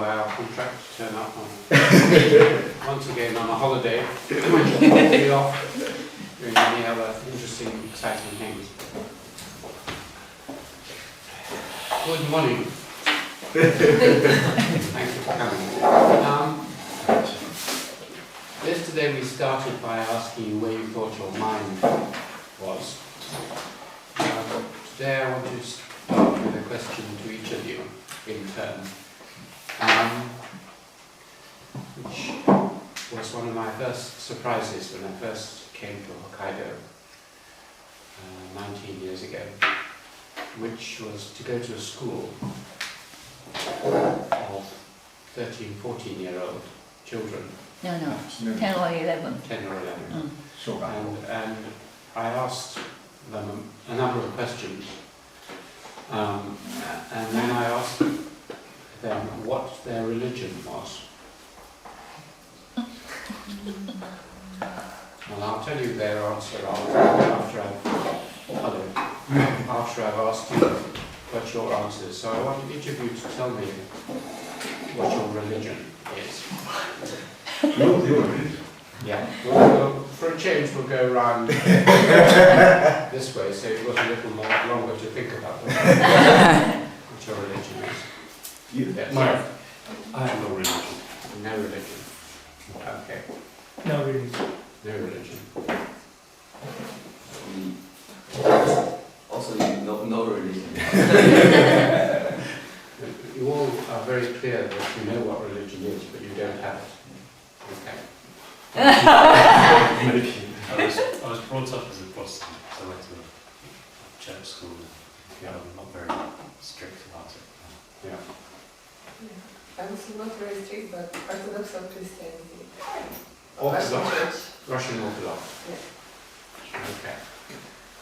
by our contract to turn up on once again on a holiday, which will be off doing many other interesting, exciting things. Good morning. Thank you for coming. Yesterday we started by asking you where you thought your mind was. Today I want to start with a question to each of you in turn, which was one of my first surprises when I first came to Hokkaido 19 years ago, which was to go to a school of 13, 14-year-old children. No, 10 or 11. 10 or 11. Mm. And I asked them a number of questions. And then I asked them what their religion was. And I'll tell you their answer after I've asked you what your answer is. So I want each of you to tell me what your religion is. Your religion? Yeah. For a change, we'll go around this way, so it was a little more longer to think about what your religion is. Yes. I have no religion. No religion. Okay. No religion. No religion. Also, no religion. You all are very clear that you know what religion is, but you don't have it. Okay. I was brought up as a Protestant, so I went to a church school. I'm not very strict about it. Yeah. I was not very strict, but Orthodox or Christianity. Orthodox? Russian Orthodox? Yeah. Okay.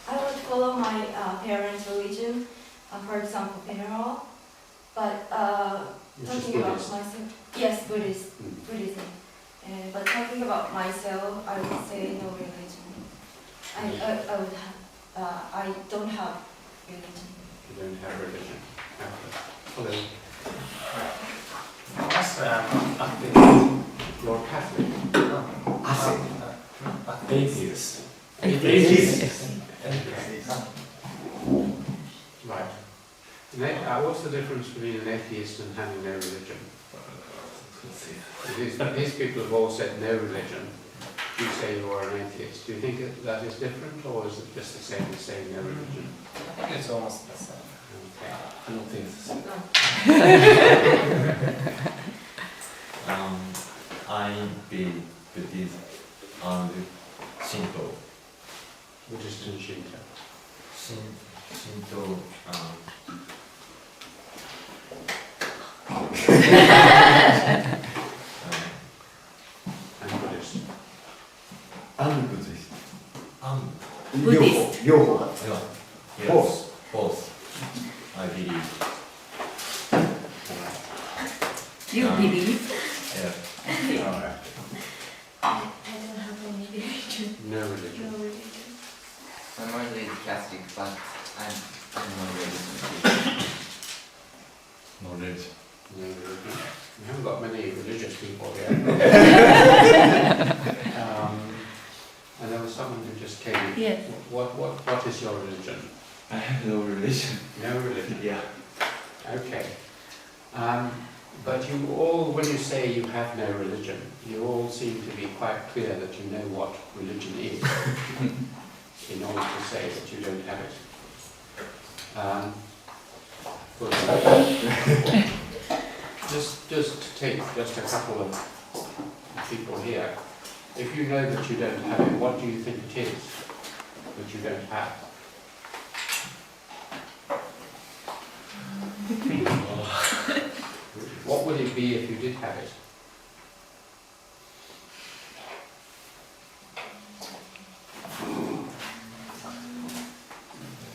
I would follow my parents' religion, for example, Pinero, but Which is talking about Buddhist? myself, yes, Buddhism. But talking about myself, I would say no religion. I don't have religion. You don't have religion. Okay. Hello. Yes, You're Catholic. atheist. Right. What's the difference between an atheist and having no religion? These people have all said no religion. You say you are an atheist. Do you think that is different, or is it just the same as saying no religion? I think it's almost the same. Okay. I don't think it's the same. I believe Buddhism and Shinto. Buddhist and Shinto. Shinto. And Buddhist. I'm Buddhist. Buddhist. Yes. Both. I believe. You believe? Yeah. Alright. I don't have any religion. No religion. No religion. I'm only Catholic, but I'm not religious. No religion. No religion. We haven't got many religious people here. And there was someone who just came in. Yes. What is your religion? I have no religion. No religion. Yeah. Okay. But you all, when you say you have no religion, you all seem to be quite clear that you know what religion is in order to say that you don't have it. Good. Just take just a couple of people here. If you know that you don't have it, what do you think it is that you don't have? What would it be if you did have it?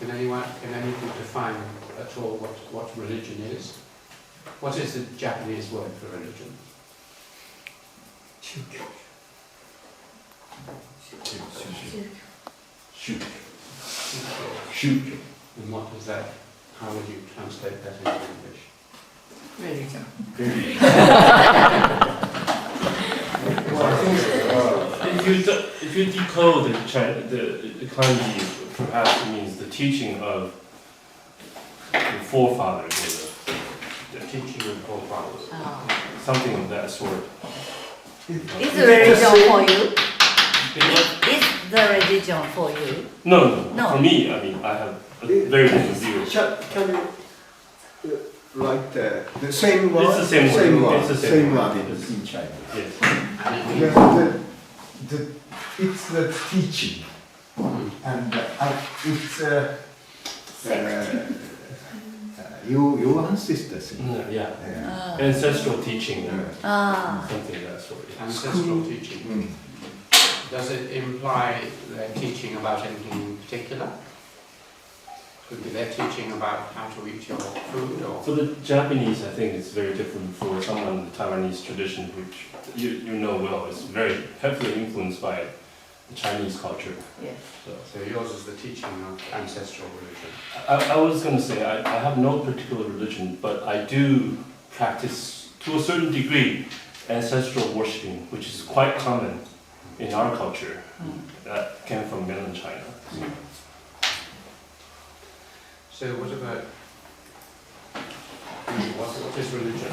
Can anyone define at all what religion is? What is the Japanese word for religion? Shoot. And what does that, how would you translate that into English? Religion. If you decode the kanji, perhaps it means the teaching of the forefathers, or the teaching of forefathers, something of that sort. Is the religion for you? Is the religion for you? No. No. For me, I mean, I have a very different view. Can you write the same word? It's the same word. word. It's the same word word. in China. Yes. It's the teaching, and it's your ancestors. Yeah. Yeah. Ancestral teaching, Ah. something of that sort. Ancestral teaching. Does it imply they're teaching about anything in particular? Could be they're teaching about how to eat your food, or For the Japanese, I think it's very different. For someone in the Taiwanese tradition, which you know well, is very heavily influenced by the Chinese culture. Yes. so yours is the teaching of ancestral religion. I was going to say, I have no particular religion, but I do practice, to a certain degree, ancestral worshipping, which is quite common in our culture. That came from mainland China. So what about what is religion?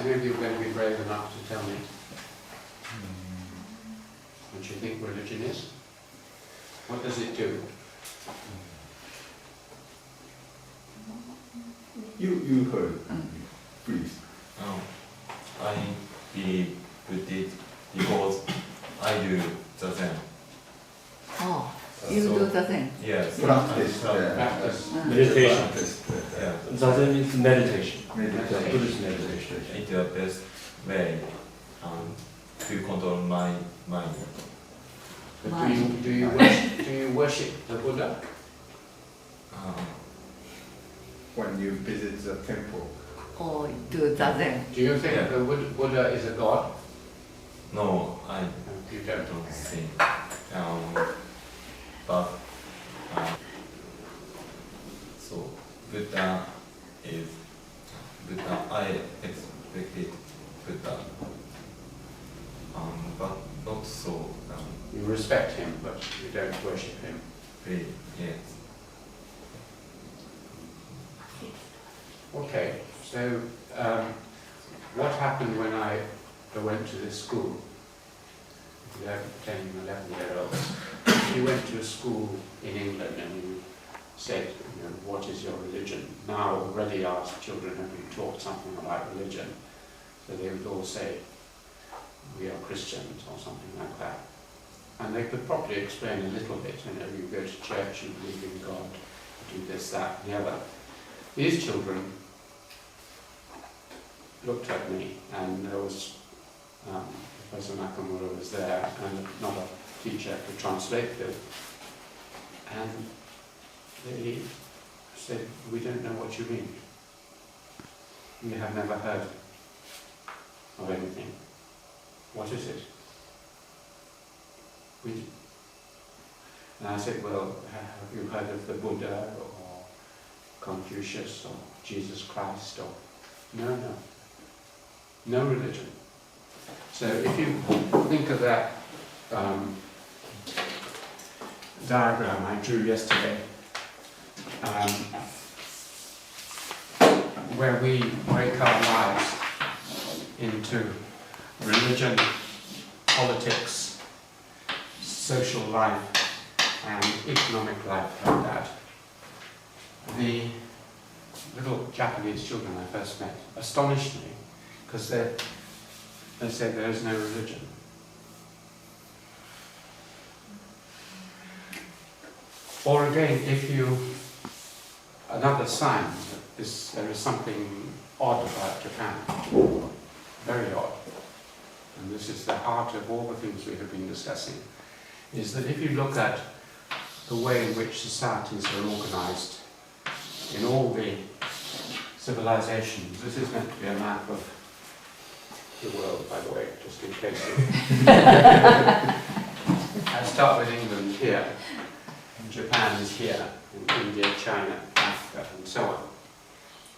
Any of you are going to be brave enough to tell me what you think religion is? What does it do? You heard, please. I believe with it because I do the same. Oh, you do the same. Yes. Practice. Practice. Meditation. Yeah. Zazen means meditation. Meditation. Buddhist meditation. It's the best way to control my mind. But do you worship the Buddha? When you visit the temple. Or do the same. Do you think Yeah. the Buddha is a god? No, I You don't. don't think. But so Buddha is Buddha. I expected Buddha, but not so. You respect him, but you don't worship him. Really, yes. Okay, so what happened when I went to this school? 10, 11-year-olds. You went to a school in England and you said, what is your religion? Now already asked children, have you taught something about religion? So they would all say, we are Christians or something like that. And they could probably explain a little bit, you go to church, you believe in God, you do this, that, and the other. These children looked at me, and there was Professor Nakamura was there, and another teacher to translate them. And they said, we don't know what you mean. We have never heard of anything. What is it? And I said, well, have you heard of the Buddha, or Confucius, or Jesus Christ, or... No religion. So if you think of that diagram I drew yesterday, where we break our lives into religion, politics, social life, and economic life like that. The little Japanese children I first met astonished me, because they said there is no religion. Or again, another sign that there is something odd about Japan, very odd, and this is the heart of all the things we have been discussing, is that if you look at the way in which societies are organized in all the civilizations, this is meant to be a map of the world, by the way, just in case. I start with England here, and Japan is here, and India, China, Africa, and so on.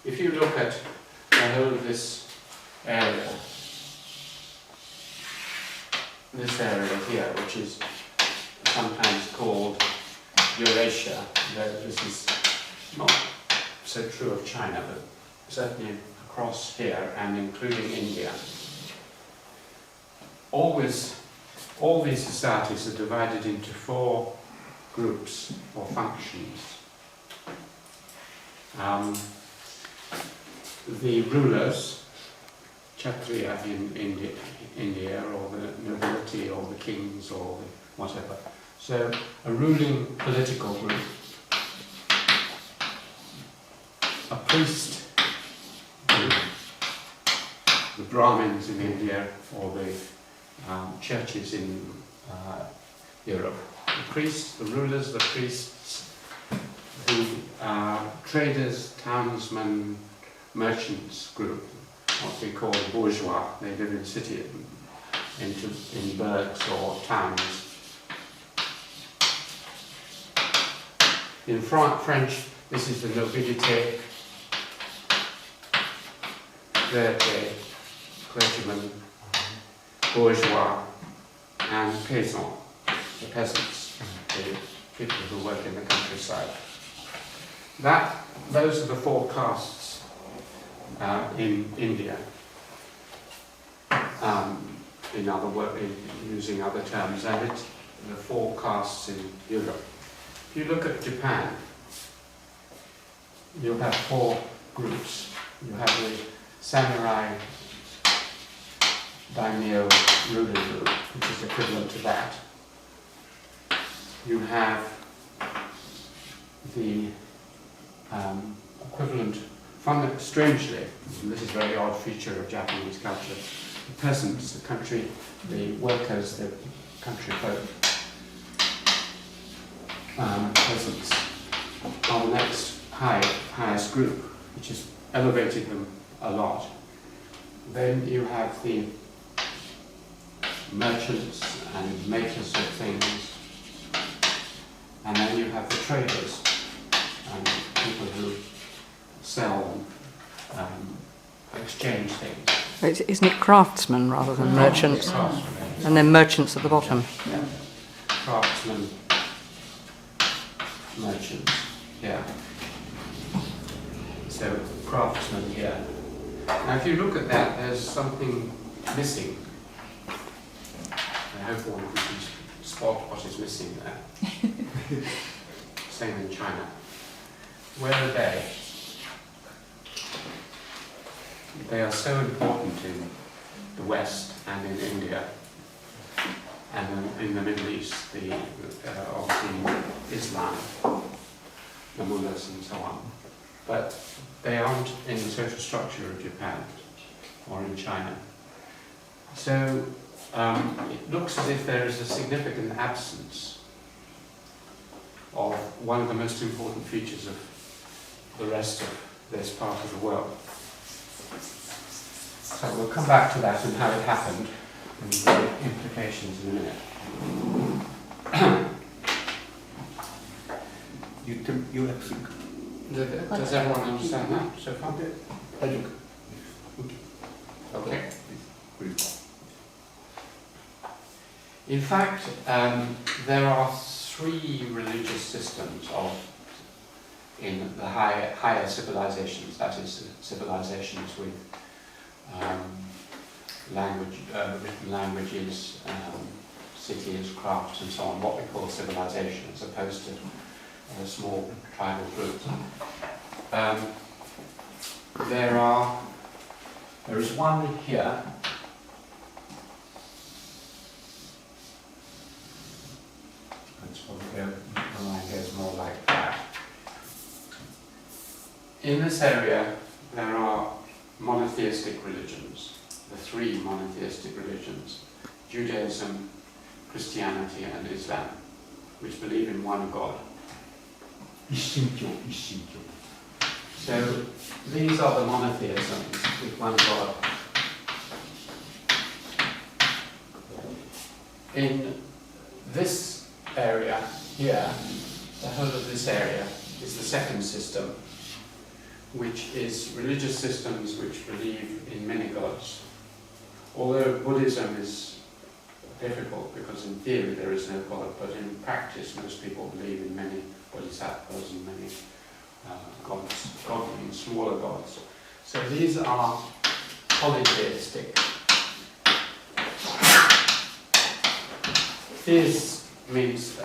If you look at this area here, which is sometimes called Eurasia, though this is not so true of China, but certainly across here and including India. All these societies are divided into 4 groups or functions. The rulers, Kshatriya in India, or the nobility, or the kings, or the whatever. So a ruling political group, a priest group, the Brahmins in India, or the churches in Europe. The priests, the rulers, the priests, the traders, townsmen, merchants group, what we call bourgeois. They live in cities, in burgs or towns. In French, this is the nobilité, clergymen, bourgeois, and paysans, the peasants, the people who work in the countryside. Those are the 4 castes in India. In other words, using other terms, and it's the 4 castes in Europe. If you look at Japan, you have 4 groups. You have the samurai daimyo ruling group, which is equivalent to that. You have the equivalent, strangely, and this is a very odd feature of Japanese culture, the peasants, the workers, the country folk, peasants, are the next highest group, which has elevated them a lot. Then you have the merchants and makers of things, and then you have the traders and people who sell and exchange things. Isn't it craftsmen rather than merchants? Craftsmen. And then merchants at the bottom. Yeah. Craftsmen, merchants, yeah. So craftsmen here. Now if you look at that, there's something missing. I hope all of you can spot what is missing there. Same in China. Where are they? They are so important in the West and in India and in the Middle East, obviously Islam, the mullahs and so on. But they aren't in the social structure of Japan or in China. So it looks as if there is a significant absence of one of the most important features of the rest of this part of the world. So we'll come back to that and how it happened and the implications in a minute. Does everyone understand that so far? Okay. In fact, there are 3 religious systems in the higher civilizations, that is, civilizations with written languages, cities, crafts and so on, what we call civilization, as opposed to small tribal groups. There is one here. Let's probably go, the line goes more like that. In this area, there are monotheistic religions, the 3 monotheistic religions, Judaism, Christianity and Islam, which believe in one God. So these are the monotheisms with one God. In this area here, the whole of this area is the second system, which is religious systems which believe in many gods. Although Buddhism is difficult because in theory there is no God, but in practice most people believe in many bodhisattvas and many gods. God means smaller gods. So these are polytheistic. Theist means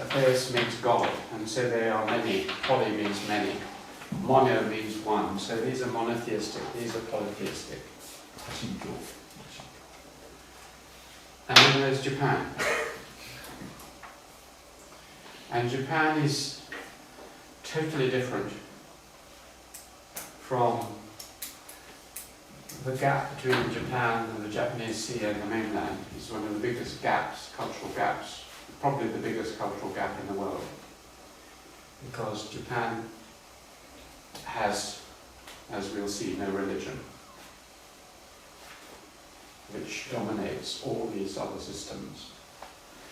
God, and so they are many. Poly means many. Mono means one. So these are monotheistic, these are polytheistic. And then there's Japan. And Japan is totally different from the gap between Japan and the Japanese Sea and the mainland. Is one of the biggest gaps, cultural gaps, probably the biggest cultural gap in the world. Because Japan has, as we'll see, no religion, which dominates all these other systems.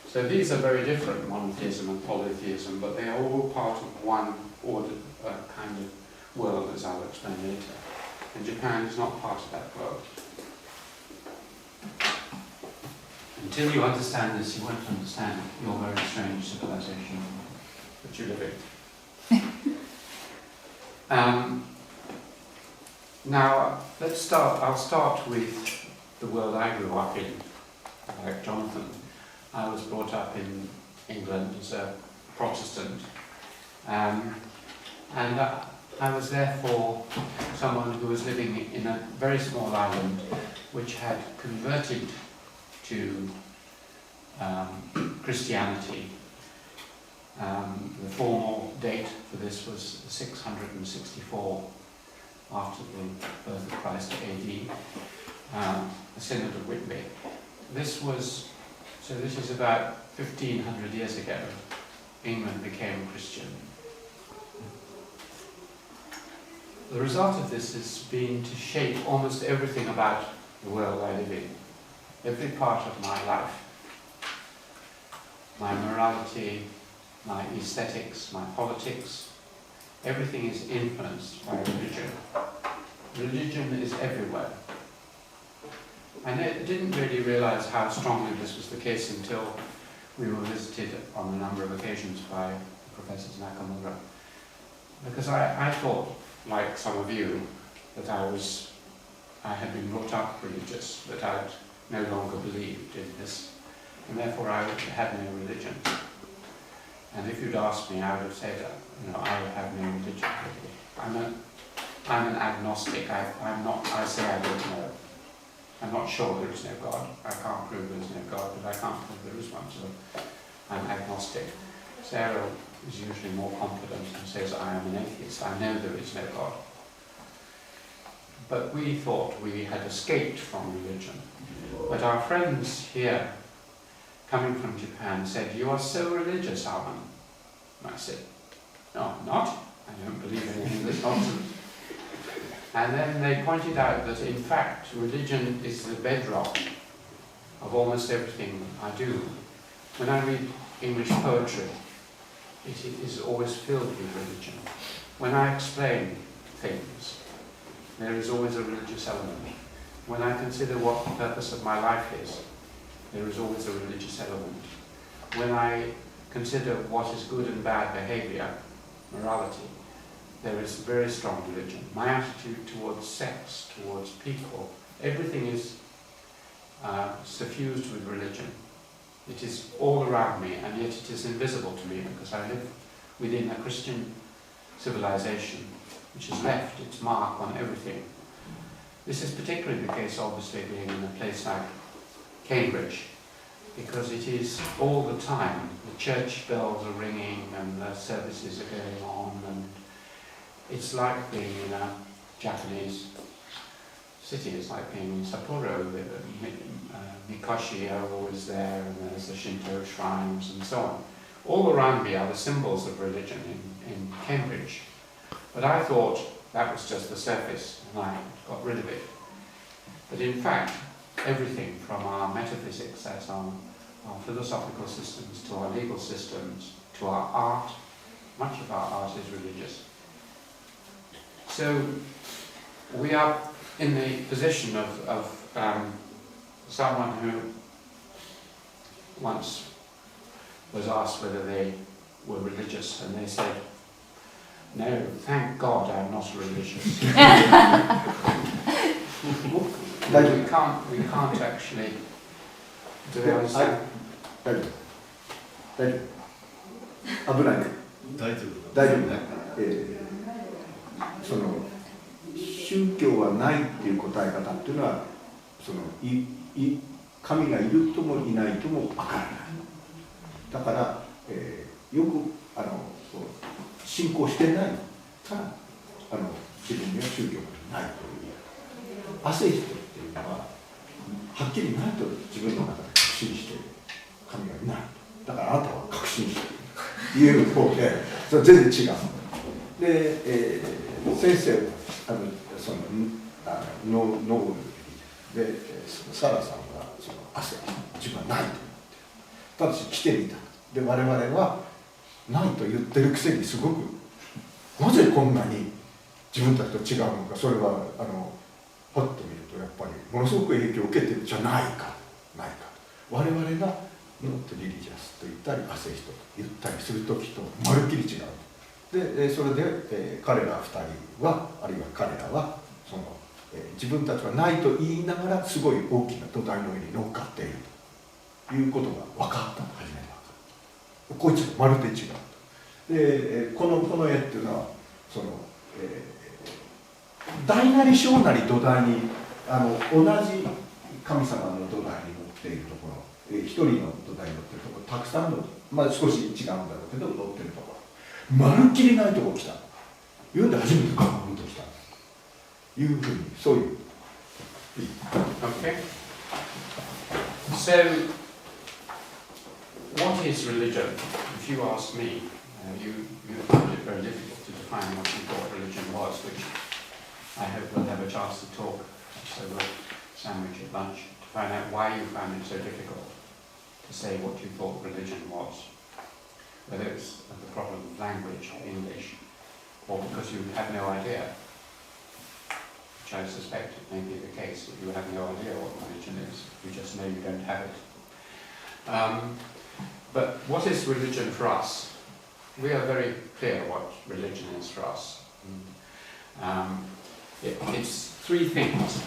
So these are very different, monotheism and polytheism, but they are all part of one order, kind of world, as I'll explain later. And Japan is not part of that world. Until you understand this, you won't understand your very strange civilization that you live in. Now, I'll start with the world I grew up in, like Jonathan. I was brought up in England as a Protestant, and I was therefore someone who was living in a very small island which had converted to Christianity. The formal date for this was 664 after the birth of Christ AD, the Synod of Whitby. This is about 1500 years ago. England became Christian. The result of this has been to shape almost everything about the world I live in, every part of my life. My morality, my aesthetics, my politics, everything is influenced by religion. Religion is everywhere. I didn't really realize how strongly this was the case until we were visited on a number of occasions by Professors Nakamura. Because I thought, like some of you, that I had been brought up religious, that I no longer believed in this, and therefore I had no religion. And if you'd asked me, I would have said, I have no religion. I'm an agnostic. I say I don't know. I'm not sure there is no God. I can't prove there is no God, but I can't prove there is one, so I'm agnostic. Sarah is usually more confident and says, I am an atheist. I know there is no God. But we thought we had escaped from religion. But our friends here, coming from Japan, said, you are so religious, Alan. And I said, no, I'm not. I don't believe in any of this nonsense. And then they pointed out that, in fact, religion is the bedrock of almost everything I do. When I read English poetry, it is always filled with religion. When I explain things, there is always a religious element. When I consider what the purpose of my life is, there is always a religious element. When I consider what is good and bad behavior, morality, there is very strong religion. My attitude towards sex, towards people, everything is suffused with religion. It is all around me, and yet it is invisible to me because I live within a Christian civilization which has left its mark on everything. This is particularly the case, obviously, being in a place like Cambridge, because it is all the time. The church bells are ringing and the services are going on, and it's like being in a Japanese city. It's like being in Sapporo. The Mikoshi are always there, and there's the Shinto shrines and so on. All around me are the symbols of religion in Cambridge. But I thought that was just the surface, and I got rid of it. But in fact, everything from our metaphysics, as our philosophical systems, to our legal systems, to our art, much of our art is religious. So we are in the position of someone who once was asked whether they were religious, and they said, "No, thank God I'm not religious." we can't actually do it. 大丈夫危ない大丈夫大丈夫ね、その宗教はないっていう答え方っていうのはその神がいるともいないともわからない。だから、よく信仰してないから自分には宗教がないというアセイストっていうのははっきりないと自分の中で確信している神がいない。だからあなたは確信しているいう方でそれ全然違う。で、先生そのノーブルでサラさんはその汗自分はないと思ってる。ただし来てみた。で我々はないと言ってるくせにすごくなぜこんなに自分たちと違うのか、それはパッと見るとやっぱりものすごく影響を受けてるんじゃないかないか。我々がノットリリジャスと言ったりアセイストと言ったりする時とまるっきり違う。でそれで、彼ら2人はあるいは彼らはその、自分たちはないと言いながらすごい大きな土台の上に乗っかっているということが分かった。初めて分かった。こいつとまるで違う。でこの絵っていうのはその、大なり小なり土台に同じ神様の土台に乗っているところ、一人の土台に乗っているところたくさんの、少し違うんだろうけど乗っているところまるっきりないとこ来た言うんで初めてガーンと来たいうふうにそういう。Okay. So, what is religion? If you ask me, you found it very difficult to define what you thought religion was, which I hope we'll have a chance to talk, so we'll sandwich at lunch, to find out why you found it so difficult to say what you thought religion was. Whether it's the problem of language or English, or because you have no idea, which I suspect it may be the case, that you have no idea what religion is, you just know you don't have it. But what is religion for us? We are very clear what religion is for us. It's three things.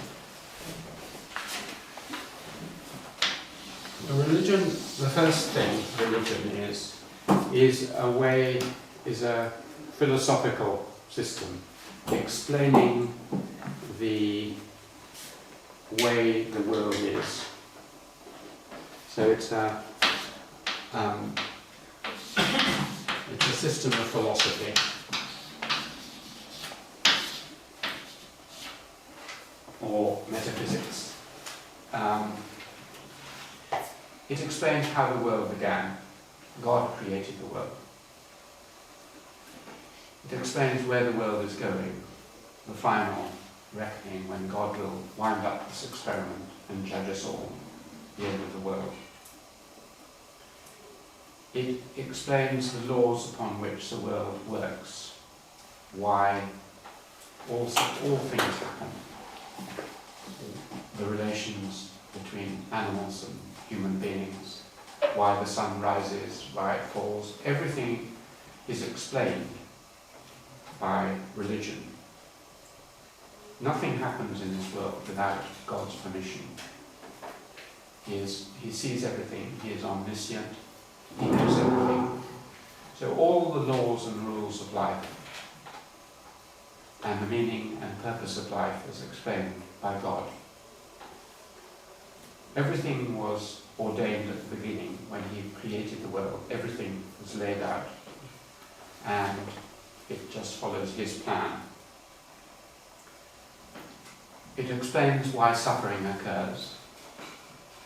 Religion, the first thing religion is a philosophical system explaining the way the world is. So it's a system of philosophy. Or metaphysics. It explains how the world began. God created the world. It explains where the world is going, the final reckoning when God will wind up this experiment and judge us all, the end of the world. It explains the laws upon which the world works, why all things happen, the relations between animals and human beings, why the sun rises, why it falls. Everything is explained by religion. Nothing happens in this world without God's permission. He sees everything, he is omniscient, he knows everything. So all the laws and rules of life and the meaning and purpose of life is explained by God. Everything was ordained at the beginning when he created the world. Everything was laid out and it just follows his plan. It explains why suffering occurs,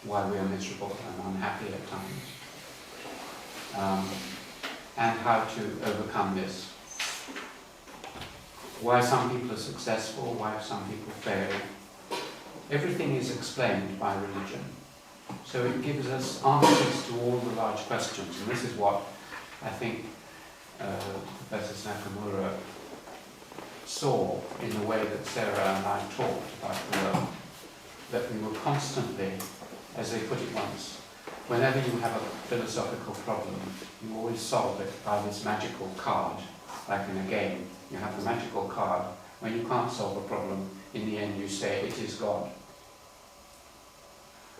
why we are miserable and unhappy at times, and how to overcome this. Why some people are successful, why some people fail. Everything is explained by religion. So it gives us answers to all the large questions, and this is what I think Professor Nakamura saw in the way that Sarah and I talked about the world, that we were constantly, as they put it once, whenever you have a philosophical problem, you always solve it by this magical card, like in a game. You have the magical card. When you can't solve a problem, in the end you say, it is God.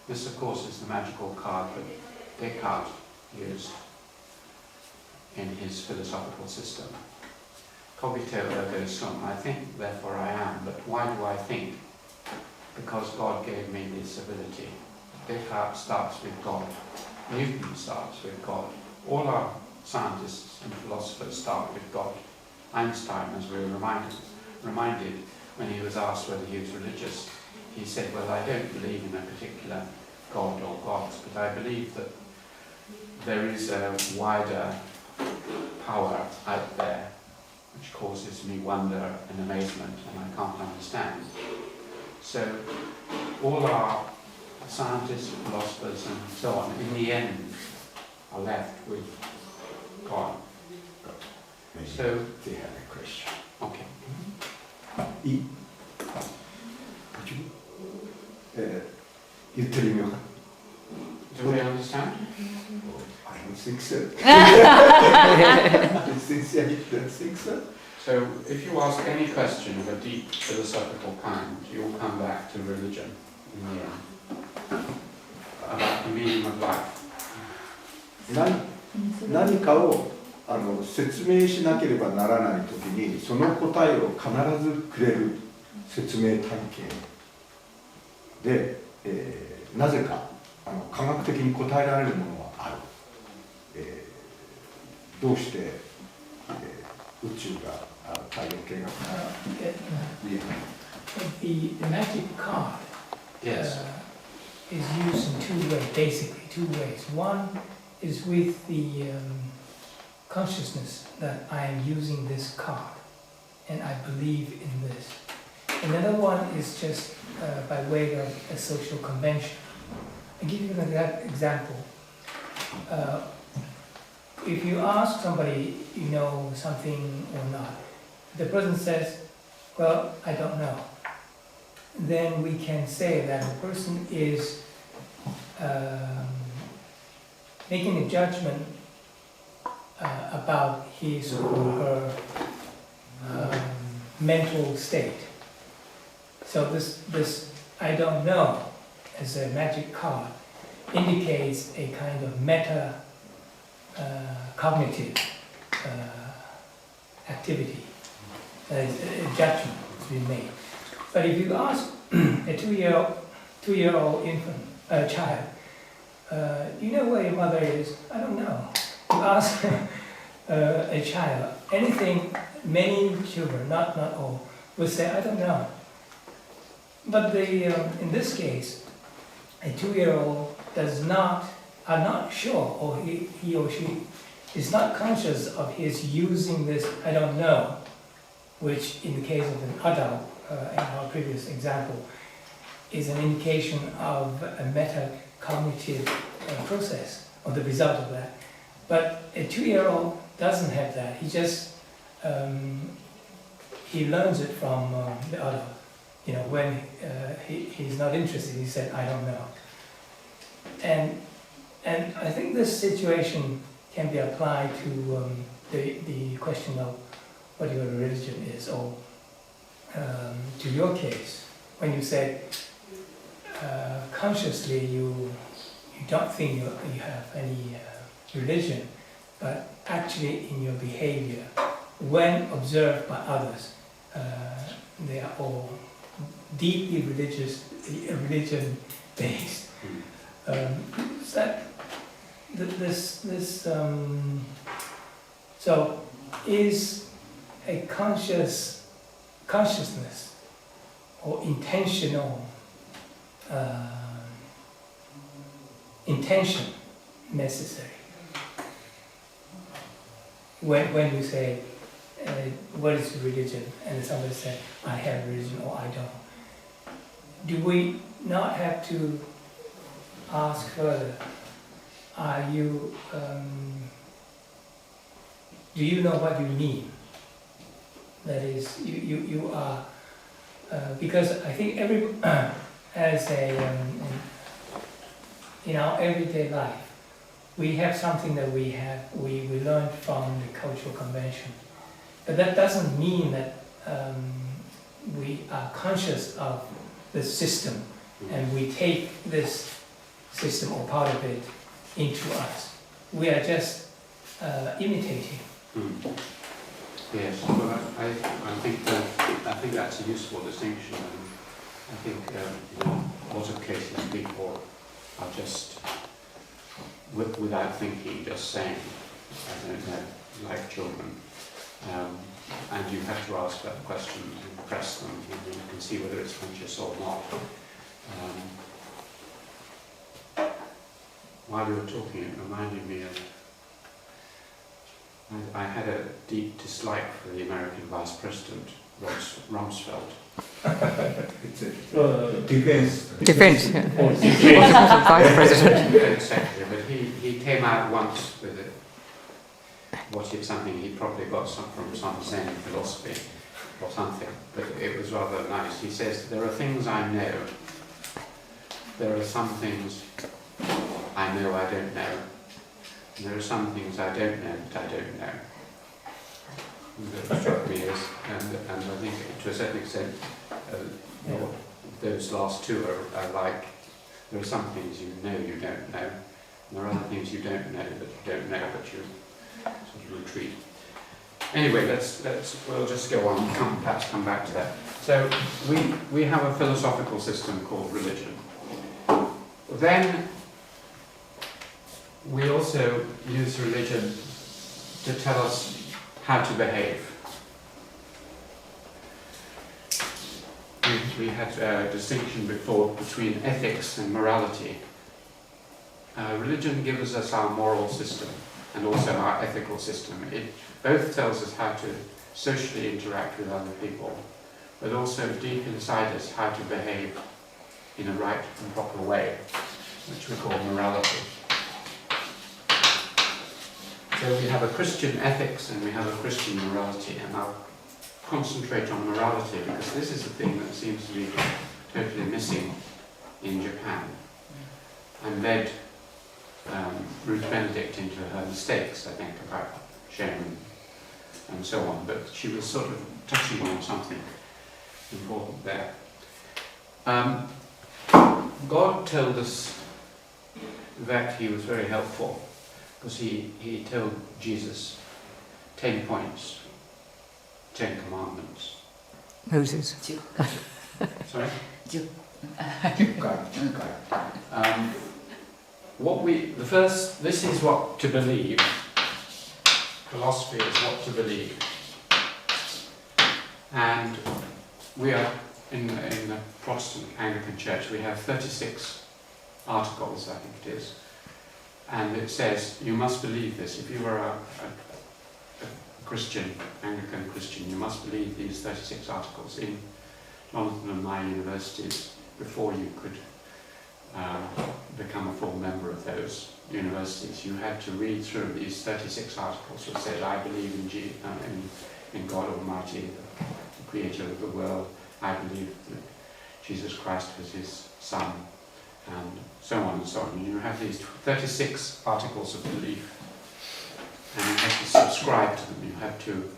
This, of course, is the magical card that Descartes used in his philosophical system. Cogito ergo sum, I think, therefore I am. But why do I think? Because God gave me this ability. Descartes starts with God. Newton starts with God. All our scientists and philosophers start with God. Einstein, as we were reminded when he was asked whether he was religious, he said, well, I don't believe in a particular God or gods, but I believe that there is a wider power out there which causes me wonder and amazement, and I can't understand. So all our scientists, philosophers and so on, in the end, are left with God. Maybe So, they have a question. okay. いい言ってみようか。 Do we understand? I don't think so. I don't think so. So if you ask any question of a deep philosophical kind, you'll come back to religion in the end. About the meaning of life. 何かを説明しなければならないときにその答えを必ずくれる説明体系で、なぜか科学的に答えられるものはある、どうして、宇宙が太陽系がThe magic card Yes. is used in two ways, basically two ways. One is with the consciousness that I am using this card and I believe in this. Another one is just by way of a social convention. I'll give you an example. If you ask somebody, you know something or not, the person says, well, I don't know. Then we can say that the person is making a judgment about his or her mental state. So this I don't know as a magic card indicates a kind of meta cognitive activity, a judgment to be made. But if you ask a two-year-old infant, child, you know where your mother is? I don't know. You ask a child, anything, many children, not all, will say, I don't know. But in this case, a two-year-old are not sure, or he or she is not conscious of his using this, I don't know, which in the case of an adult, in our previous example, is an indication of a metacognitive process, or the result of that. But a two-year-old doesn't have that. He just he learns it from the adult. You know, when he's not interested, he said, I don't know. And I think this situation can be applied to the question of what your religion is, or to your case, when you say consciously you don't think you have any religion, but actually in your behavior, when observed by others, they are all deeply religion-based. So is a consciousness or intentional intention necessary? When you say, what is religion? And somebody says, I have religion or I don't. Do we not have to ask further, are you, do you know what you mean? That is, you are, because I think every, as a in our everyday life, we have something that we learned from the cultural convention. But that doesn't mean that we are conscious of the system and we take this system or part of it into us. We are just imitating. Yes, well, I think that's a useful distinction. And I think in a lot of cases people are just, without thinking, just saying, I don't know, like children. And you have to ask that question and press them, and you can see whether it's conscious or not. While you were talking, it reminded me of, I had a deep dislike for the American Vice President, Rumsfeld. Defense. Defense. Yeah. Vice President. Exactly, but he came out once with it. Something he probably got from some Zen philosophy or something, but it was rather nice. He says, there are things I know, there are some things I know I don't know, and there are some things I don't know that I don't know. That struck me as, and I think to a certain extent, those last two are like, there are some things you know you don't know, and there are other things you don't know that you don't know, but you sort of retreat. Anyway, we'll just go on, perhaps come back to that. So we have a philosophical system called religion. Then we also use religion to tell us how to behave. We had a distinction before between ethics and morality. Religion gives us our moral system and also our ethical system. It both tells us how to socially interact with other people, but also deep inside us how to behave in a right and proper way, which we call morality. So we have a Christian ethics and we have a Christian morality, and I'll concentrate on morality because this is the thing that seems to be totally missing in Japan. And led Ruth Benedict into her mistakes, I think, about shame and so on, but she was sort of touching on something important there. God told us that he was very helpful because he told Jesus 10 points, 10 commandments. Moses. Sorry? This is what to believe. Philosophy is what to believe. And we are in the Protestant Anglican Church, we have 36 articles, I think it is. And it says, you must believe this. If you are a Christian, Anglican Christian, you must believe these 36 articles. In London and my universities, before you could become a full member of those universities, you had to read through these 36 articles that said, I believe in God Almighty, the creator of the world. I believe that Jesus Christ was his son, and so on and so on. And you have these 36 articles of belief, and you have to subscribe to them. You have to,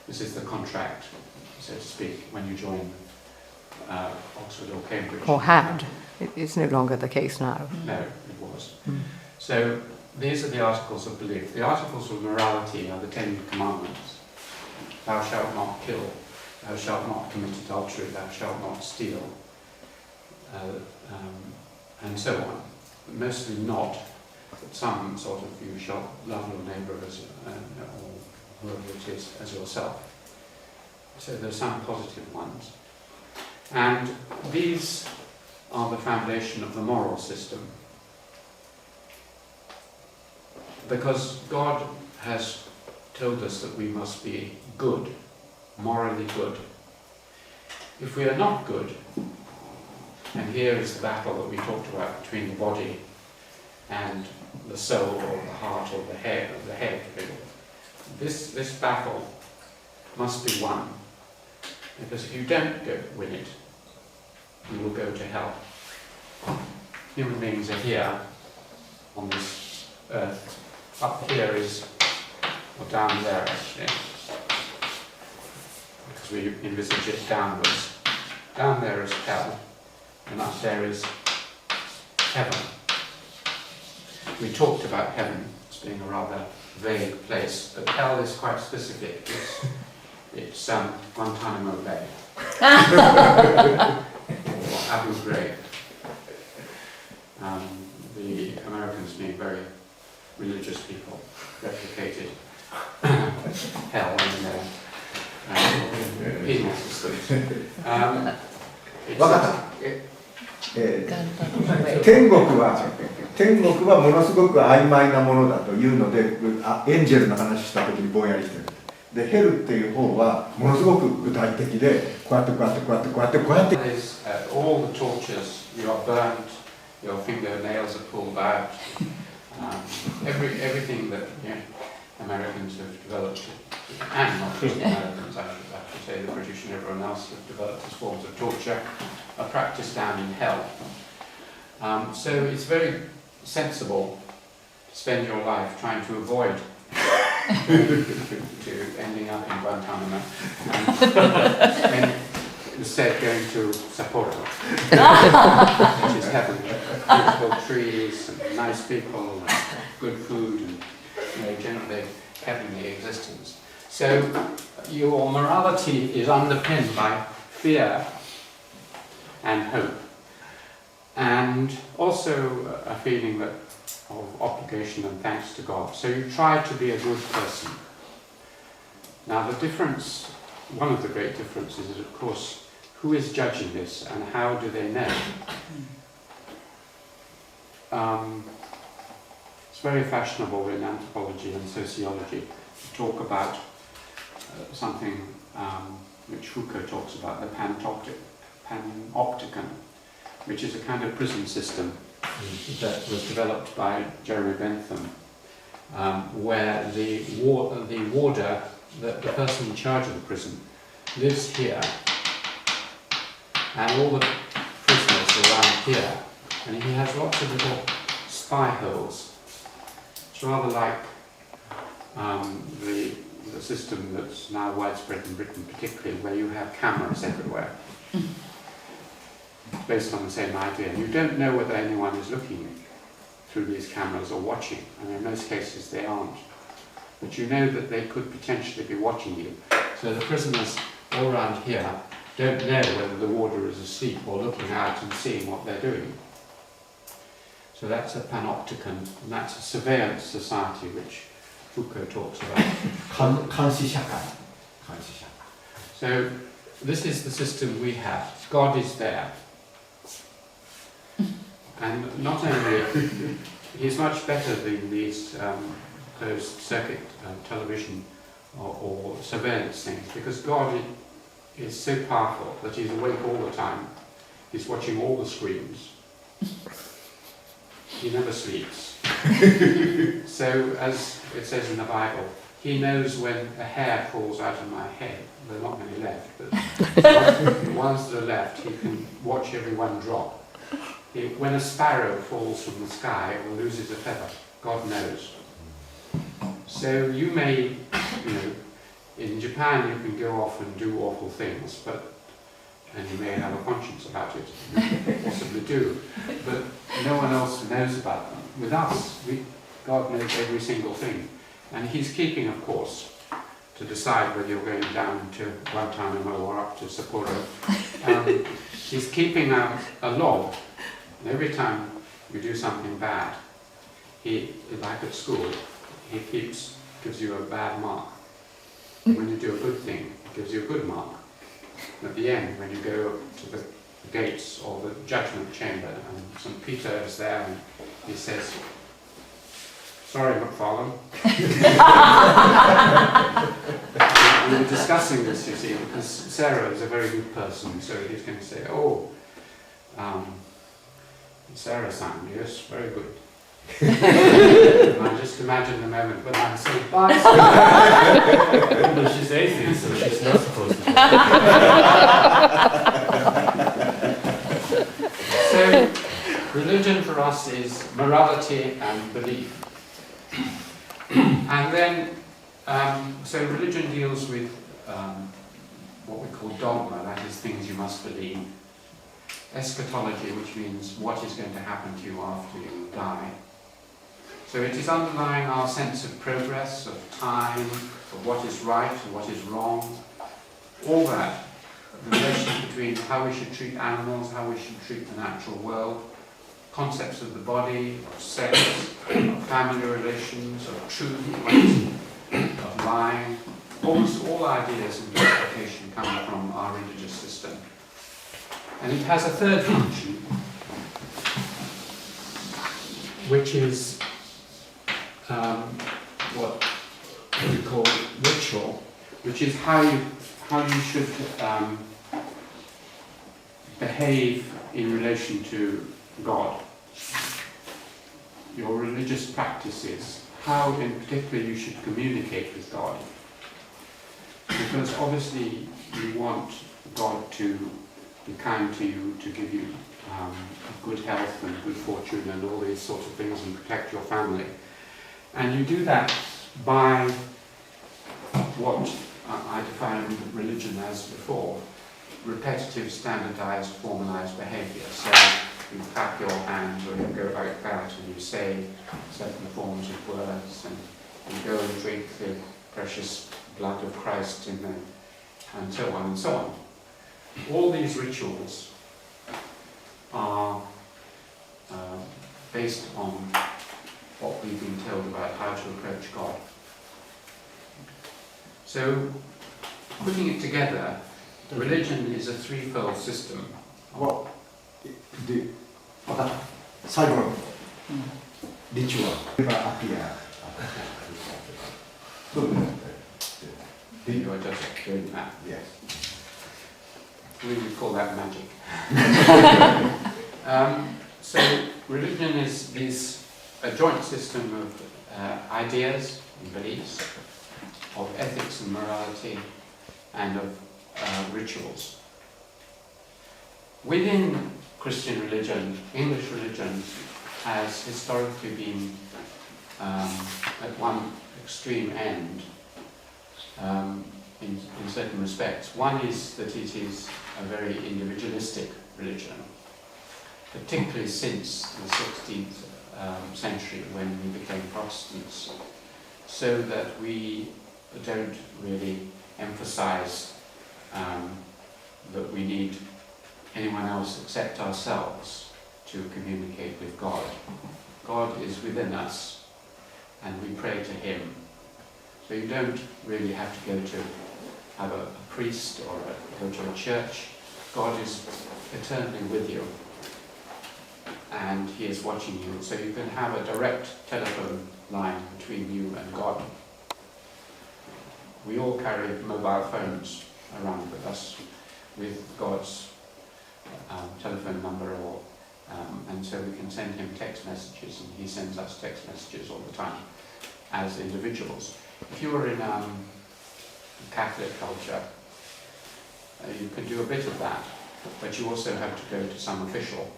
this is the contract, so to speak, when you join Oxford or Cambridge. Or had. It is no longer the case now. No, it was. So these are the articles of belief. The articles of morality are the 10 commandments. Thou shalt not kill, thou shalt not commit adultery, thou shalt not steal, and so on. Mostly not, but some sort of, you shall love your neighbour as, or whoever it is, as yourself. So there's some positive ones. And these are the foundation of the moral system. Because God has told us that we must be good, morally good. If we are not good, and here is the battle that we talked about between the body and the soul or the heart or the head, this battle must be won. Because if you don't win it, you will go to hell. Human beings are here on this earth. Up here is, or down there actually, because we envisage it downwards. Down there is hell, and up there is heaven. We talked about heaven as being a rather vague place, but hell is quite specific. It's Guantanamo Bay, or Abu Ghraib. The Americans, being very religious people, replicated hell in their penal systems. わかった。天国はものすごく曖昧なものだというので、エンジェルの話した時にぼんやりしてる。で、ヘルっていう方はものすごく具体的で、こうやってこうやってこうやってこうやってこうやって。All the tortures, you are burnt, your fingernails are pulled out, everything that Americans have developed, and not just Americans, I should say, the British and everyone else have developed as forms of torture, are practiced down in hell. So it's very sensible to spend your life trying to avoid to ending up in Guantanamo and instead going to Sapporo, which is heaven. Beautiful trees and nice people and good food and generally heavenly existence. So your morality is underpinned by fear and hope, and also a feeling of obligation and thanks to God. So you try to be a good person. Now the difference, one of the great differences is, of course, who is judging this and how do they know? It's very fashionable in anthropology and sociology to talk about something which Foucault talks about, the panopticon, which is a kind of prison system that was developed by Jeremy Bentham, where the warder, the person in charge of the prison, lives here, and all the prisoners are around here, and he has lots of little spy holes. It's rather like the system that's now widespread in Britain, particularly, where you have cameras everywhere. It's based on the same idea. And you don't know whether anyone is looking through these cameras or watching. I mean, in most cases they aren't. But you know that they could potentially be watching you. So the prisoners all around here don't know whether the warder is asleep or looking out and seeing what they're doing. So that's a panopticon, and that's a surveillance society which Foucault talks about. So this is the system we have. God is there. And not only, he's much better than these closed circuit television or surveillance things, because God is so powerful that he's awake all the time. He's watching all the screens. He never sleeps. So, as it says in the Bible, he knows when a hair falls out of my head. There are not many left, but the ones that are left, he can watch every one drop. When a sparrow falls from the sky or loses a feather, God knows. So you may, in Japan you can go off and do awful things, and you may have a conscience about it, you possibly do, but no one else knows about them. With us, God knows every single thing, and he's keeping, of course, to decide whether you're going down to Guantanamo or up to Sapporo. He's keeping a log, and every time you do something bad, like at school, he gives you a bad mark. When you do a good thing, he gives you a good mark. At the end, when you go to the gates or the judgment chamber, and St. Peter is there, and he says, "Sorry, Macfarlane." We were discussing this, you see, because Sarah is a very good person, so he's going to say, "Oh, Sarah-san, yes, very good." And I just imagine the moment when I'm saying, "Bye." No, she's atheist, so she's not supposed to. So Religion for us is morality and belief. And then, so religion deals with what we call dogma, that is things you must believe. Eschatology, which means what is going to happen to you after you die. So it is underlying our sense of progress, of time, of what is right and what is wrong. All that, the relation between how we should treat animals, how we should treat the natural world, concepts of the body, of sex, of family relations, of truth, of lying. All ideas in justification come from our religious system. And it has a third function, which is what we call ritual, which is how you should behave in relation to God. Your religious practices, how in particular you should communicate with God. Because obviously you want God to be kind to you, to give you good health and good fortune and all these sorts of things and protect your family. And you do that by what I defined religion as before, repetitive, standardized, formalized behavior. So you clap your hands or you go like that and you say certain forms of words and you go and drink the precious blood of Christ in the, and so on and so on. All these rituals are based on what we've been told about how to approach God. So, putting it together, religion is a threefold system. で、また最後のリチュアルがアピア。そうですね。 You are just doing that. Yes. We would call that magic. So religion is a joint system of ideas and beliefs, of ethics and morality, and of rituals. Within Christian religion, English religion has historically been at one extreme end. In certain respects. One is that it is a very individualistic religion, particularly since the 16th century when we became Protestants, so that we don't really emphasize that we need anyone else except ourselves to communicate with God. God is within us and we pray to Him. So you don't really have to go to have a priest or go to a church. God is eternally with you and He is watching you. So you can have a direct telephone line between you and God. We all carry mobile phones around with us with God's telephone number, and so we can send Him text messages and He sends us text messages all the time as individuals. If you were in Catholic culture, you could do a bit of that, but you also have to go to some official.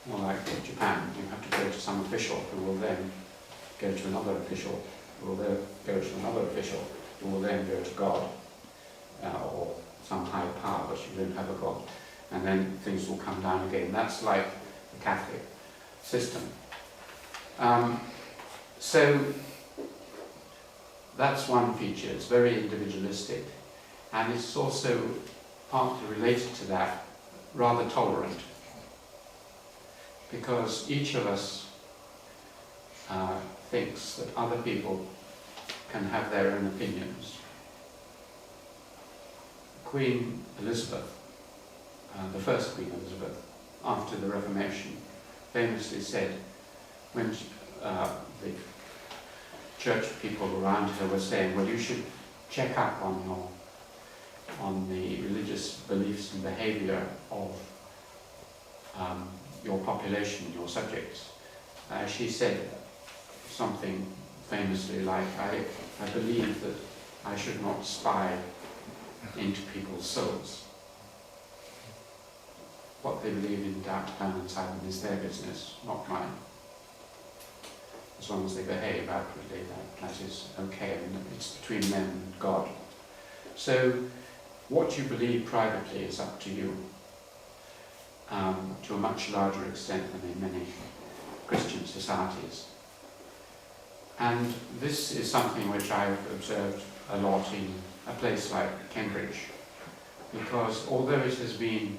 More like in Japan, you have to go to some official who will then go to another official, who will then go to another official, who will then go to God, or some higher power, but you don't have a God. And then things will come down again. That's like the Catholic system. So that's one feature. It's very individualistic, and it's also partly related to that, rather tolerant, because each of us thinks that other people can have their own opinions. Queen Elizabeth, the first Queen Elizabeth, after the Reformation, famously said, when the church people around her were saying, well, you should check up on the religious beliefs and behaviour of your population, your subjects. She said something famously like, I believe that I should not spy into people's souls. what they believe in down inside them is their business, not mine. As long as they behave outwardly, that is okay. I mean, it's between them and God. So, what you believe privately is up to you, to a much larger extent than in many Christian societies. And this is something which I've observed a lot in a place like Cambridge, because although it has been,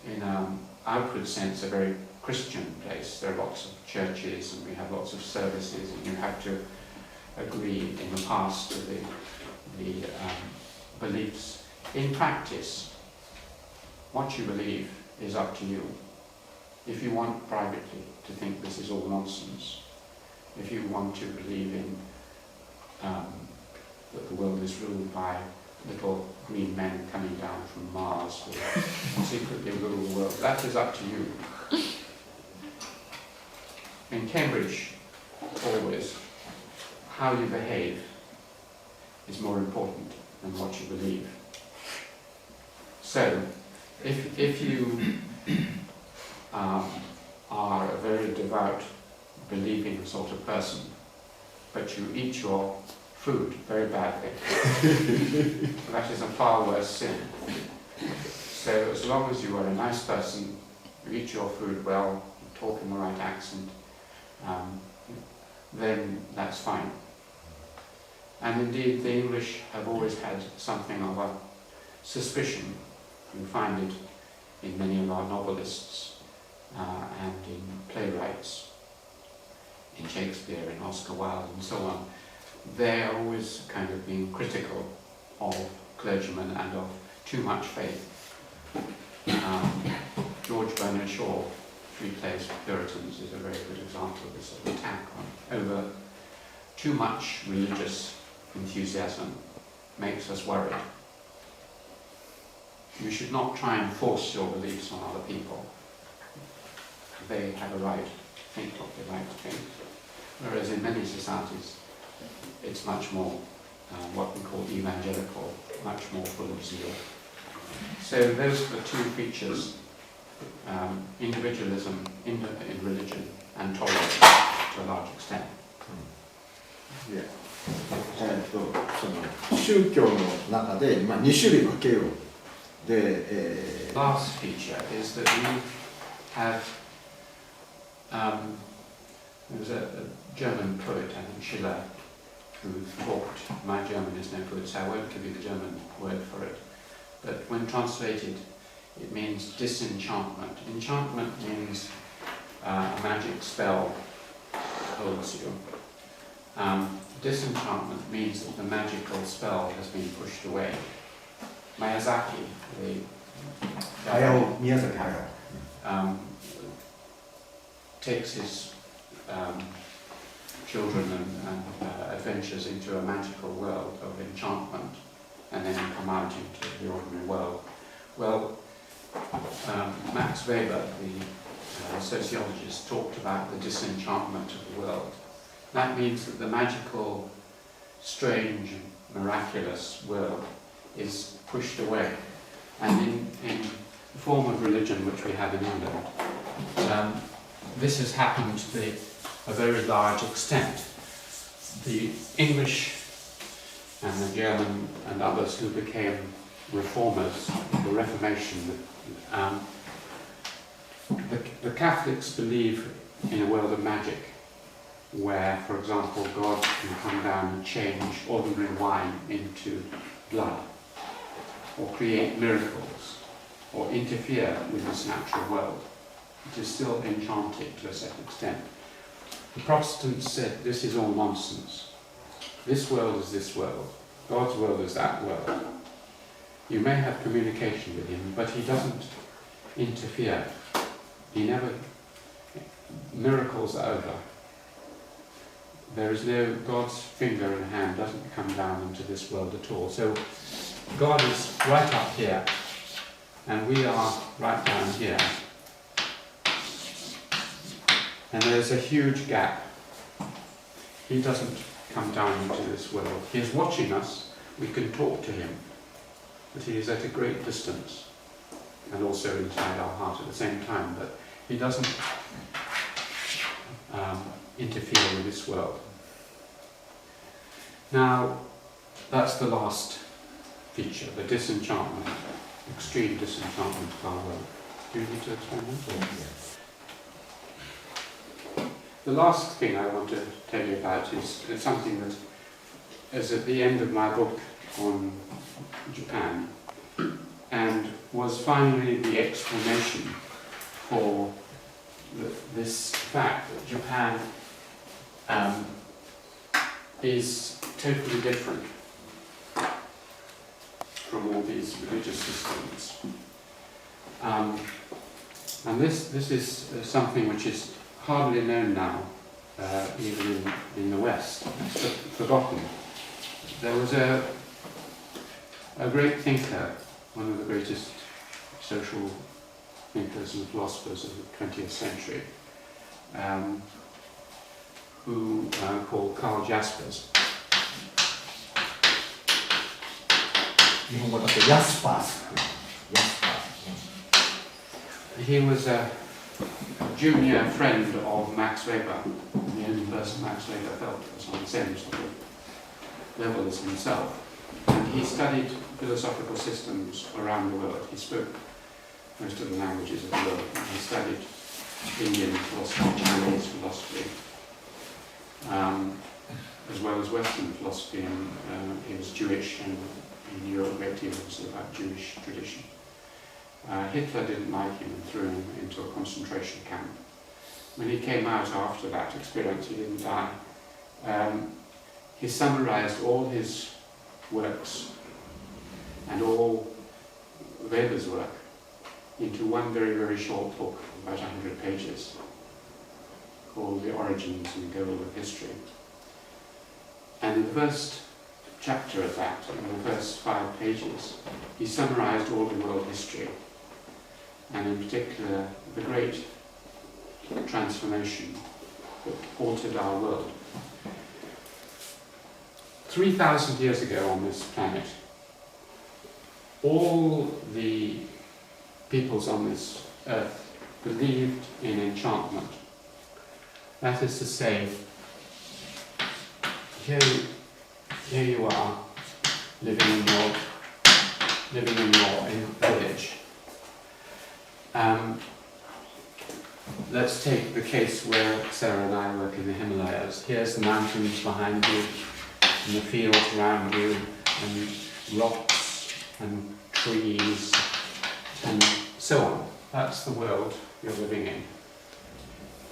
in an outward sense, a very Christian place, there are lots of churches and we have lots of services, and you have to agree in the past to the beliefs. In practice, what you believe is up to you. If you want privately to think this is all nonsense, if you want to believe in that the world is ruled by little green men coming down from Mars who secretly rule the world, that is up to you. In Cambridge, always, how you behave is more important than what you believe. So, if you are a very devout, believing sort of person, but you eat your food very badly, that is a far worse sin. So as long as you are a nice person, you eat your food well, you talk in the right accent, then that's fine. And indeed, the English have always had something of a suspicion. You find it in many of our novelists and in playwrights, in Shakespeare, in Oscar Wilde, and so on. They are always kind of being critical of clergymen and of too much faith. George Bernard Shaw, Three Plays for Puritans, is a very good example of this sort of attack over too much religious enthusiasm makes us worried. You should not try and force your beliefs on other people. They have a right to think what they like to think. Whereas in many societies, it's much more what we call evangelical, much more full of zeal. So those are the two features, individualism in religion and tolerance to a large extent. Yeah. その宗教の中で、2種類分けよう。で、Last feature is that we have, there was a German poet, I think Schiller, who talked, my German is no good, so I won't give you the German word for it, but when translated, it means disenchantment. Enchantment means a magic spell holds you. Disenchantment means that the magical spell has been pushed away. Miyazaki, Miyazaki Hayao, takes his children and adventures into a magical world of enchantment, and then come out into the ordinary world. Well, Max Weber, the sociologist, talked about the disenchantment of the world. That means that the magical, strange, miraculous world is pushed away. And in the form of religion which we have in England, this has happened to a very large extent. The English and the German and others who became reformers, the Reformation, the Catholics believe in a world of magic, where, for example, God can come down and change ordinary wine into blood, or create miracles, or interfere with this natural world. It is still enchanted to a certain extent. The Protestants said this is all nonsense. This world is this world. God's world is that world. You may have communication with him, but he doesn't interfere. He never... Miracles are over. There is no... God's finger and hand doesn't come down into this world at all. So God is right up here, and we are right down here. And there's a huge gap. He doesn't come down into this world. He is watching us. We can talk to him, but he is at a great distance. and also inside our heart at the same time, but he doesn't interfere with this world. Now, that's the last feature, the disenchantment, extreme disenchantment of our world. Do you need to explain that? The last thing I want to tell you about is something that is at the end of my book on Japan, and was finally the explanation for this fact that Japan is totally different from all these religious systems. And this is something which is hardly known now, even in the West. It's forgotten. There was a great thinker, one of the greatest social thinkers and philosophers of the 20th century, who called Karl Jaspers. He was a junior friend of Max Weber, the only person Max Weber felt was on the same sort of level as himself. And he studied philosophical systems around the world. He spoke most of the languages of the world. He studied Indian philosophy, Chinese philosophy, as well as Western philosophy, and he was Jewish, and he knew a great deal about Jewish tradition. Hitler didn't like him and threw him into a concentration camp. When he came out after that experience, he didn't die. He summarized all his works and all Weber's work into one very, very short book, about 100 pages, called The Origins and Goal of History. And in the first chapter of that, in the first 5 pages, he summarized all the world history, and in particular the great transformation that altered our world. 3,000 years ago on this planet, all the peoples on this earth believed in enchantment. That is to say, here you are, living in your village. Let's take the case where Sarah and I work in the Himalayas. Here's the mountains behind you, and the fields around you, and rocks and trees, and so on. That's the world you're living in.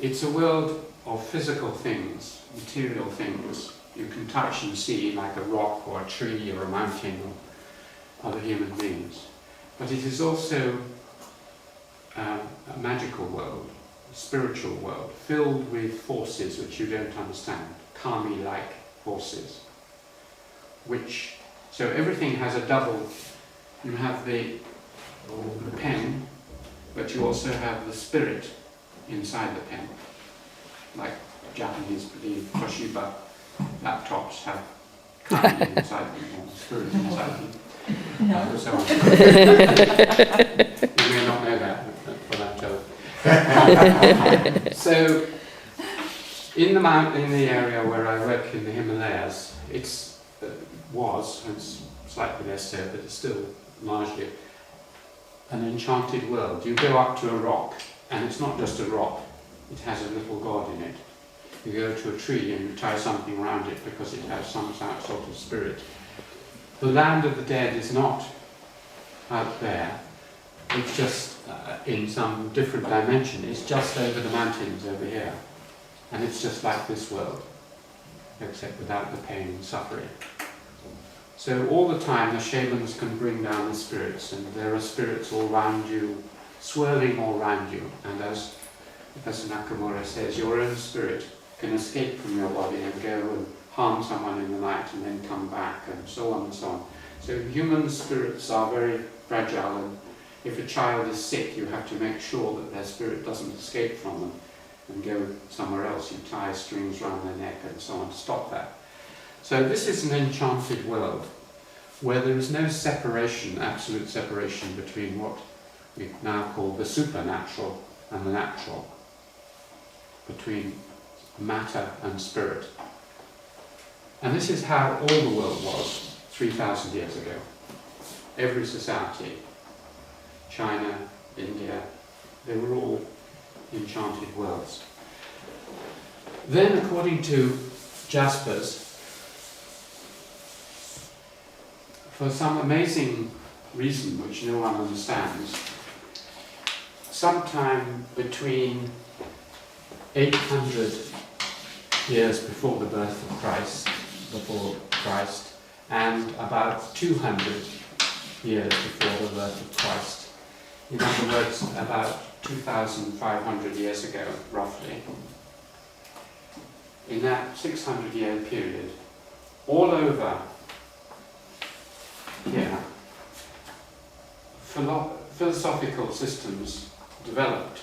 It's a world of physical things, material things you can touch and see, like a rock or a tree or a mountain or other human beings. But it is also a magical world, a spiritual world, filled with forces which you don't understand, kami-like forces. So everything has a double. You have the pen, but you also have the spirit inside the pen. Like Japanese believe Toshiba laptops have kami inside them, or spirit inside them. No. So on. You may not know that, but I'm told. So, in the area where I work in the Himalayas, it's slightly less so, but it's still largely an enchanted world. You go up to a rock, and it's not just a rock, it has a little god in it. You go to a tree and you tie something around it because it has some sort of spirit. The land of the dead is not out there, it's just in some different dimension. It's just over the mountains over here. And it's just like this world, except without the pain and suffering. So all the time the shamans can bring down the spirits, and there are spirits all around you, swirling all around you. And as Professor Nakamura says, your own spirit can escape from your body and go and harm someone in the night and then come back, and so on and so on. So human spirits are very fragile, and if a child is sick, you have to make sure that their spirit doesn't escape from them and go somewhere else. You tie strings around their neck and so on to stop that. So this is an enchanted world where there is no separation, absolute separation between what we now call the supernatural and the natural, between matter and spirit. And this is how all the world was 3,000 years ago. Every society, China, India, they were all enchanted worlds. Then, according to Jaspers, for some amazing reason which no one understands, sometime between 800 years before the birth of Christ, and about 200 years before the birth of Christ, in other words, about 2,500 years ago, roughly, in that 600-year period, all over here, philosophical systems developed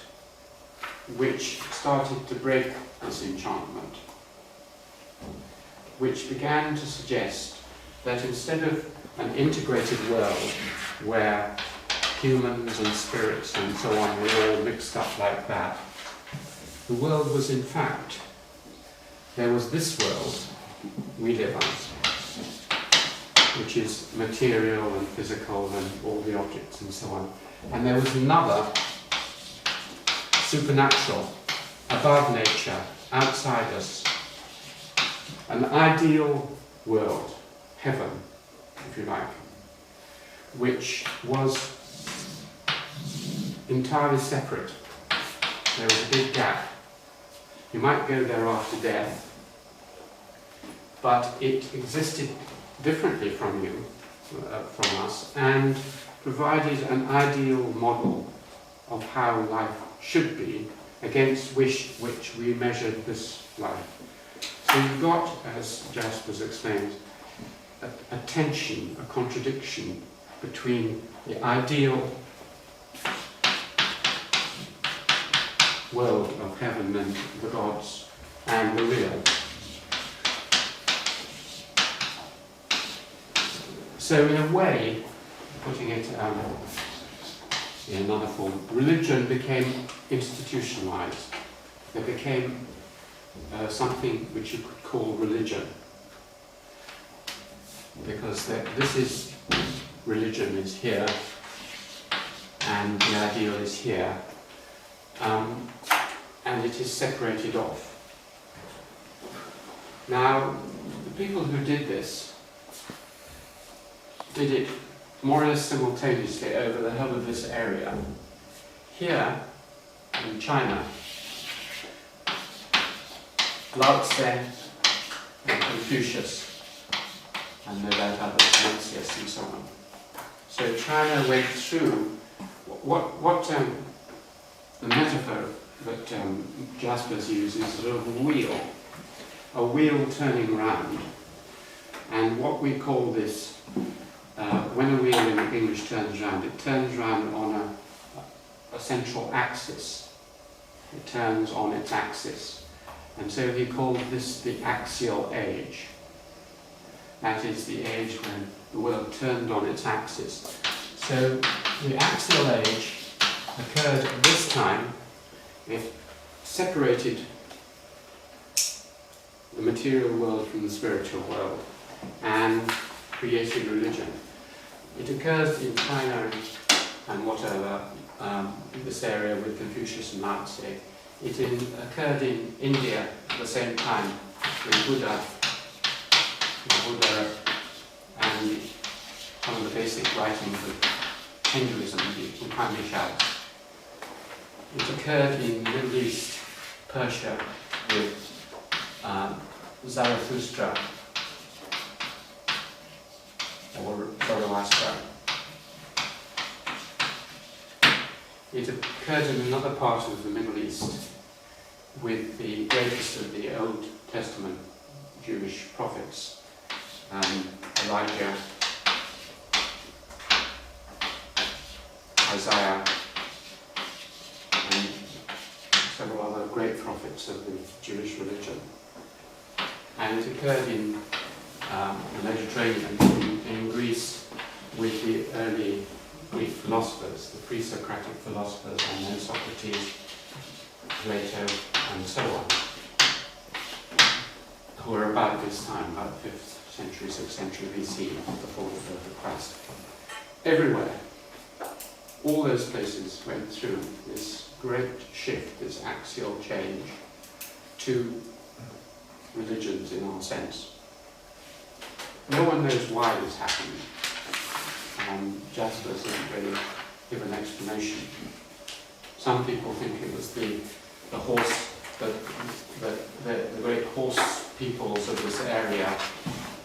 which started to break this enchantment, which began to suggest that instead of an integrated world where humans and spirits and so on were all mixed up like that, the world was in fact, there was this world we live on, which is material and physical and all the objects and so on. And there was another supernatural, above nature, outside us, an ideal world, heaven, if you like, which was entirely separate. There was a big gap. You might go there after death, but it existed differently from you, from us, and provided an ideal model of how life should be, against which we measured this life. So you've got, as Jaspers explained, a tension, a contradiction between the ideal world of heaven and the gods and the real. So in a way, putting it in another form, religion became institutionalized. It became something which you could call religion. Because this is, religion is here, and the ideal is here, and it is separated off. Now, the people who did this did it more or less simultaneously over the whole of this area. Here, in China, Lao Tse and Confucius, and no doubt others, Mencius and so on. So China went through what the metaphor that Jaspers uses is sort of a wheel turning round, and what we call this, when a wheel in English turns round, it turns round on a central axis. It turns on its axis. And so he called this the axial age. That is the age when the world turned on its axis. So the axial age occurred at this time. It separated the material world from the spiritual world and created religion. It occurs in China and whatever, this area with Confucius and Lao Tse. It occurred in India at the same time with Buddha and some of the basic writings of Hinduism, the Upanishads. It occurred in the Middle East, Persia, with Zarathustra, or Zoroaster. It occurred in another part of the Middle East with the greatest of the Old Testament Jewish prophets, Elijah, Isaiah, and several other great prophets of the Jewish religion. And it occurred in the Mediterranean, in Greece, with the early Greek philosophers, the pre-Socratic philosophers, I know Socrates, Plato, and so on, who are about this time, about 5th century, 6th century BC, before the birth of Christ. Everywhere, all those places went through this great shift, this axial change to religions in our sense. No one knows why this happened. Jasper doesn't really give an explanation. Some people think it was the horse, the great horse peoples of this area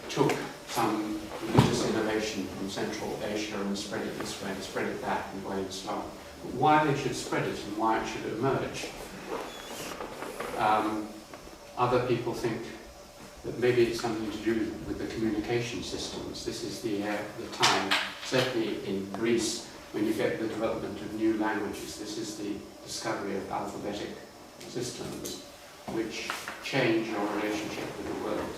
took some religious innovation from Central Asia and spread it this way, and spread it that way, and so on. But why they should spread it and why it should emerge, other people think that maybe it's something to do with the communication systems. This is the time, certainly in Greece, when you get the development of new languages. This is the discovery of alphabetic systems which change your relationship with the world.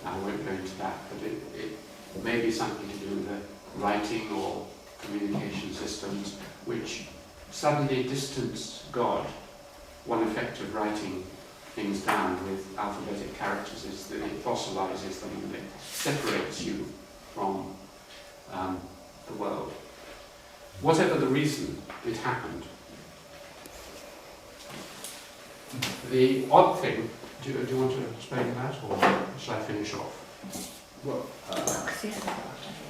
I won't go into that, but it may be something to do with the writing or communication systems which suddenly distance God. One effect of writing things down with alphabetic characters is that it fossilizes them and it separates you from the world. Whatever the reason, it happened. The odd thing, do you want to explain that, or shall I finish off? Well,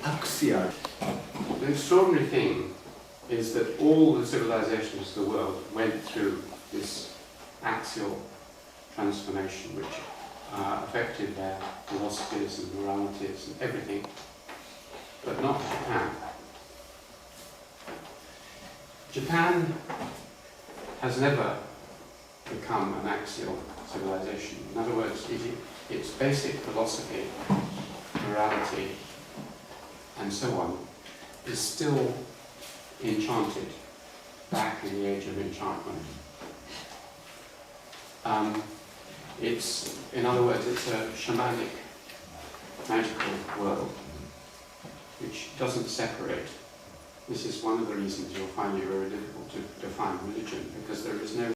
axial. The extraordinary thing is that all the civilizations of the world went through this axial transformation, which affected their philosophies and moralities and everything, but not Japan. Japan has never become an axial civilization. In other words, its basic philosophy, morality, and so on, is still enchanted, back in the age of enchantment. In other words, it's a shamanic, magical world which doesn't separate. This is one of the reasons you'll find it very difficult to define religion, because there is no